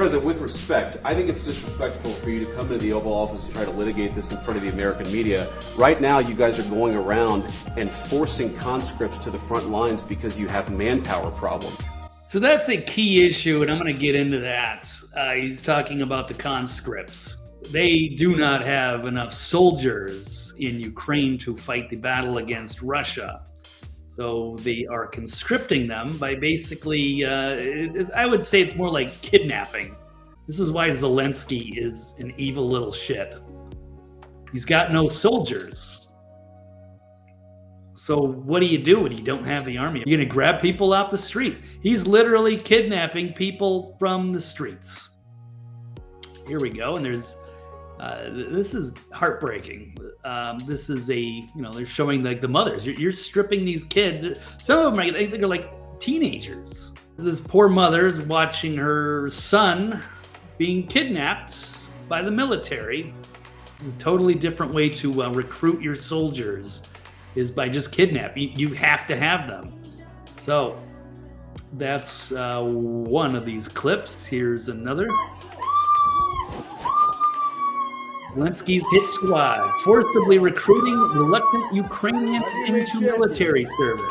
President, with respect, I think it's disrespectful for you to come to the Oval Office and try to litigate this in front of the American media. Right now, you guys are going around and forcing conscripts to the front lines because you have manpower problems. So that's a key issue, and I'm going to get into that. He's talking about the conscripts. They do not have enough soldiers in Ukraine to fight the battle against Russia. So they are conscripting them by basically, I would say it's more like kidnapping. This is why Zelensky is an evil little shit. He's got no soldiers. So what do you do when you don't have the army? You're going to grab people off the streets. He's literally kidnapping people from the streets. Here we go. And there's, this is heartbreaking. This is they're showing like the mothers. You're stripping these kids. Some of them they're like teenagers. This poor mother's watching her son being kidnapped by the military. It's a totally different way to recruit your soldiers is by just kidnapping. You have to have them. So that's one of these clips. Here's another. Zelensky's hit squad forcibly recruiting reluctant Ukrainians into military service.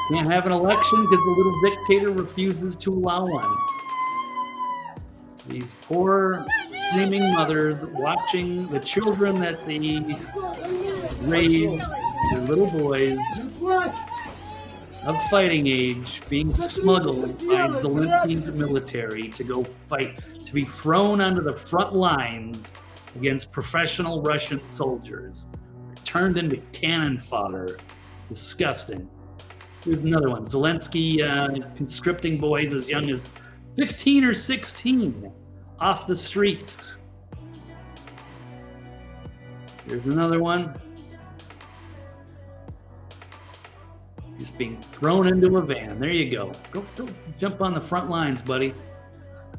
Can't have an election because the little dictator refuses to allow one. These poor screaming mothers watching the children that they raised, their little boys of fighting age, being smuggled by Zelensky's military to go fight, to be thrown onto the front lines against professional Russian soldiers. They're turned into cannon fodder. Disgusting. Here's another one. Zelensky conscripting boys as young as 15 or 16 off the streets. Here's another one. Just being thrown into a van. There you go. Go jump on the front lines, buddy.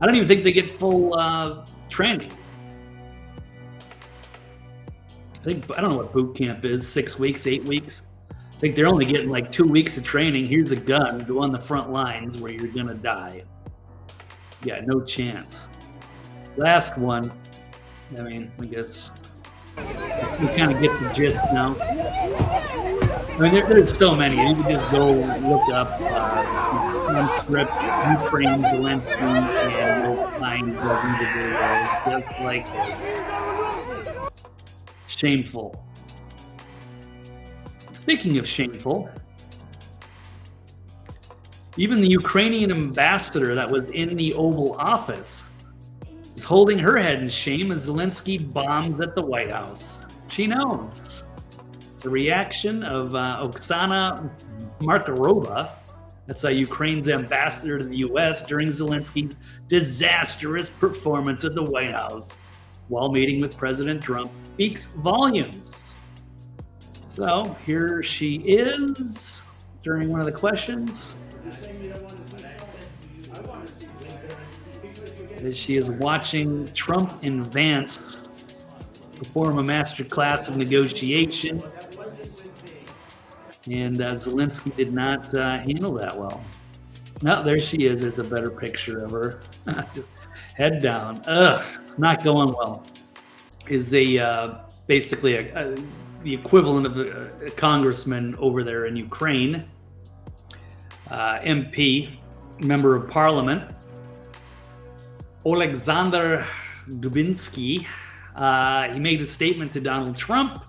I don't even think they get full training. I don't know what boot camp is, 6 weeks, 8 weeks. I think they're only getting like 2 weeks of training. Here's a gun, go on the front lines where you're gonna die. Yeah, no chance. Last one. I mean, I guess we kind of get the gist now. I mean, there's so many. You can just go look up conscript Ukraine Zelensky and you'll find the videos just like this. Shameful. Speaking of shameful, even the Ukrainian ambassador that was in the Oval Office is holding her head in shame as Zelensky bombs at the White House. She knows. It's the reaction of Oksana Markarova, that's Ukraine's ambassador to the U.S. during Zelensky's disastrous performance at the White House while meeting with President Trump, speaks volumes. So here she is during one of the questions. As she is watching Trump and Vance perform a master class of negotiation. And Zelensky did not handle that well. Oh, there she is. There's a better picture of her. Just head down. Ugh, it's not going well. Is basically the equivalent of a congressman over there in Ukraine. MP, member of parliament. Alexander Dubinsky, he made a statement to Donald Trump,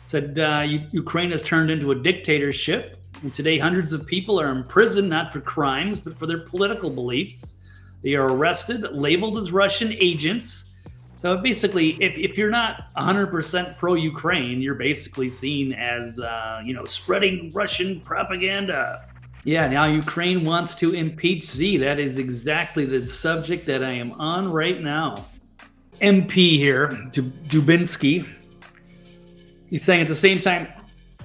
said Ukraine has turned into a dictatorship, and today hundreds of people are imprisoned not for crimes, but for their political beliefs. They are arrested, labeled as Russian agents. So basically, if you're not 100% pro-Ukraine, you're basically seen as, spreading Russian propaganda. Yeah, now Ukraine wants to impeach Z. That is exactly the subject that I am on right now. MP here, Dubinsky, he's saying at the same time,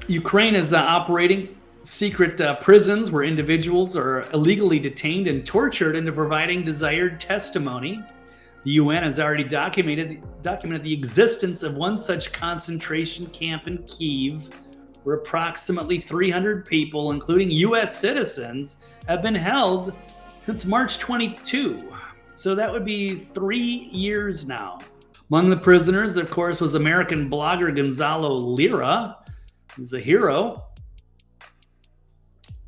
Ukraine is operating secret prisons where individuals are illegally detained and tortured into providing desired testimony. The UN has already documented the existence of one such concentration camp in Kyiv, where approximately 300 people, including U.S. citizens, have been held since March 22. So that would be 3 years now. Among the prisoners, of course, was American blogger Gonzalo Lira, who's a hero,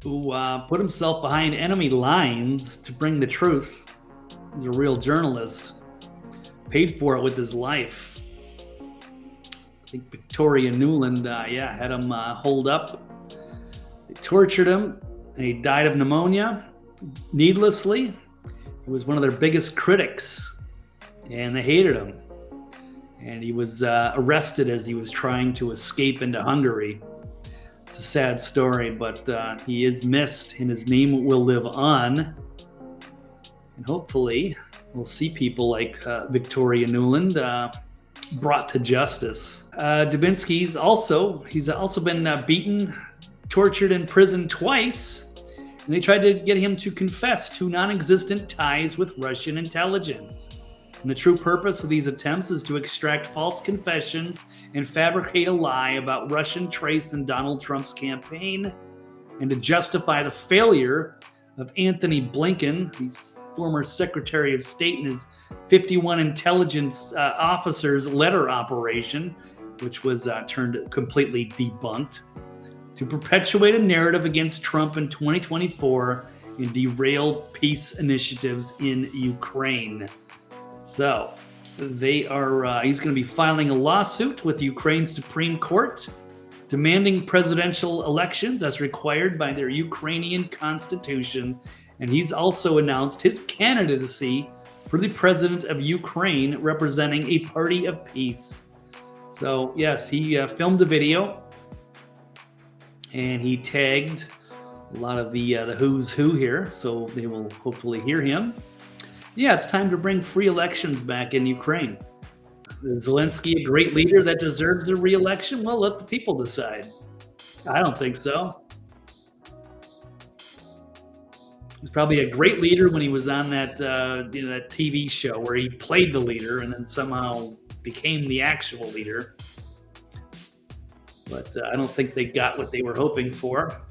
who put himself behind enemy lines to bring the truth. He's a real journalist. Paid for it with his life. I think Victoria Nuland, had him holed up. They tortured him, and he died of pneumonia needlessly. He was one of their biggest critics, and they hated him. And he was arrested as he was trying to escape into Hungary. It's a sad story, but he is missed, and his name will live on. And hopefully, we'll see people like Victoria Nuland brought to justice. Dubinsky's he's also been beaten, tortured, and imprisoned twice. And they tried to get him to confess to non-existent ties with Russian intelligence. And the true purpose of these attempts is to extract false confessions and fabricate a lie about Russian trace in Donald Trump's campaign, and to justify the failure of Anthony Blinken, he's former Secretary of State, and his 51 intelligence officers letter operation, which was turned completely debunked, to perpetuate a narrative against Trump in 2024 and derail peace initiatives in Ukraine. So he's going to be filing a lawsuit with the Ukraine Supreme Court, demanding presidential elections as required by their Ukrainian constitution. And he's also announced his candidacy for the president of Ukraine, representing a party of peace. So yes, he filmed a video, and he tagged a lot of the who's who here, so they will hopefully hear him. Yeah, it's time to bring free elections back in Ukraine. Is Zelensky a great leader that deserves a re-election? Well, let the people decide. I don't think so. He's probably a great leader when he was on that that TV show where he played the leader and then somehow became the actual leader. But I don't think they got what they were hoping for.